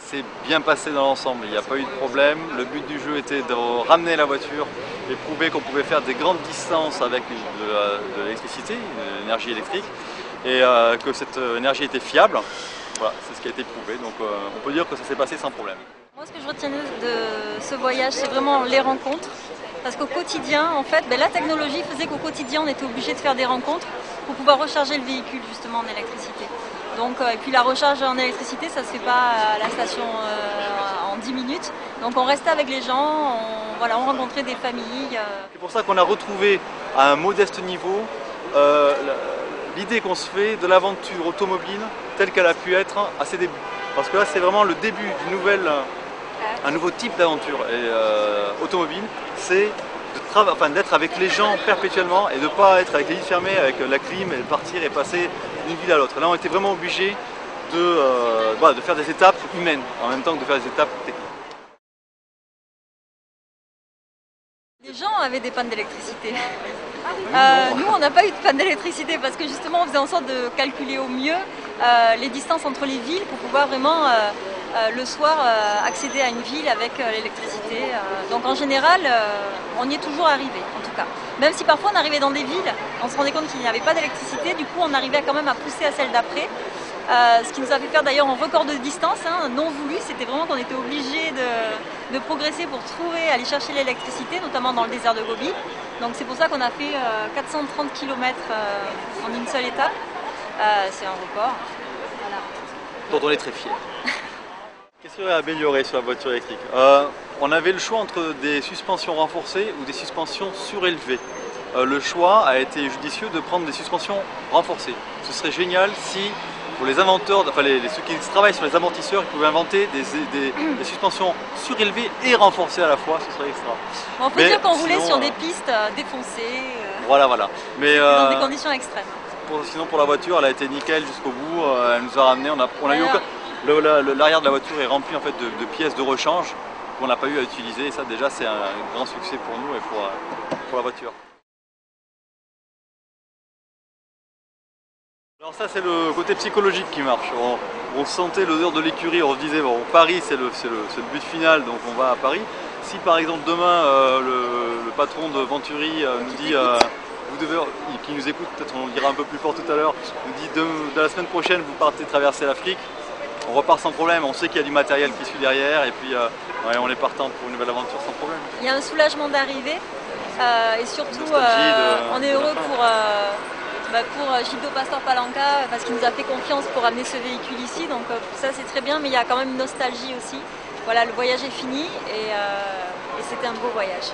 s'est bien passé dans l'ensemble, il n'y a pas eu de problème. Le but du jeu était de ramener la voiture et prouver qu'on pouvait faire des grandes distances avec de l'électricité, de l'énergie électrique, et que cette énergie était fiable. Voilà, c'est ce qui a été prouvé, donc on peut dire que ça s'est passé sans problème. Moi, ce que je retiens de ce voyage, c'est vraiment les rencontres. Parce qu'au quotidien, en fait, la technologie faisait qu'au quotidien, on était obligé de faire des rencontres pour pouvoir recharger le véhicule justement en électricité. Donc, et puis la recharge en électricité, ça ne se fait pas à la station en 10 minutes. Donc on restait avec les gens, on rencontrait des familles. C'est pour ça qu'on a retrouvé à un modeste niveau l'idée qu'on se fait de l'aventure automobile telle qu'elle a pu être à ses débuts. Parce que là, c'est vraiment le début un nouveau type d'aventure automobile, c'est d'être avec les gens perpétuellement et de ne pas être avec les vitres fermées, avec la clim, et de partir et passer d'une ville à l'autre. Là, on était vraiment obligé de faire des étapes humaines en même temps que de faire des étapes techniques. Les gens avaient des pannes d'électricité. Nous, on n'a pas eu de panne d'électricité parce que justement, on faisait en sorte de calculer au mieux les distances entre les villes pour pouvoir vraiment le soir accéder à une ville avec l'électricité. Donc en général, on y est toujours arrivé en tout cas. Même si parfois on arrivait dans des villes, on se rendait compte qu'il n'y avait pas d'électricité, du coup on arrivait quand même à pousser à celle d'après. Ce qui nous a fait faire d'ailleurs un record de distance, non voulu, c'était vraiment qu'on était obligé de progresser pour aller chercher l'électricité, notamment dans le désert de Gobi. Donc c'est pour ça qu'on a fait 430 km en une seule étape. C'est un record. Voilà. Dont on est très fiers. Qu'est-ce qu'il y aurait à améliorer sur la voiture électrique? On avait le choix entre des suspensions renforcées ou des suspensions surélevées. Le choix a été judicieux de prendre des suspensions renforcées. Ce serait génial si, pour les inventeurs, ceux qui travaillent sur les amortisseurs, ils pouvaient inventer des suspensions surélevées et renforcées à la fois, ce serait extra. Bon, on peut dire qu'on roulait sur des pistes défoncées, voilà. Mais, dans des conditions extrêmes. Sinon pour la voiture, elle a été nickel jusqu'au bout, elle nous a ramené, l'arrière de la voiture est rempli en fait de pièces de rechange qu'on n'a pas eu à utiliser, et ça déjà c'est un grand succès pour nous et pour la voiture. Alors ça c'est le côté psychologique qui marche. On sentait l'odeur de l'écurie, on se disait bon, Paris c'est le but final, donc on va à Paris. Si par exemple demain le patron de Venturi nous dit qui nous écoute, peut-être on le dira un peu plus fort tout à l'heure, nous dit de la semaine prochaine vous partez traverser l'Afrique, on repart sans problème, on sait qu'il y a du matériel qui suit derrière et puis on est partant pour une nouvelle aventure sans problème. Il y a un soulagement d'arriver et surtout on est heureux pour Gildo Pastor Palanca parce qu'il nous a fait confiance pour amener ce véhicule ici, donc ça c'est très bien, mais il y a quand même une nostalgie aussi. Voilà, le voyage est fini et c'était un beau voyage.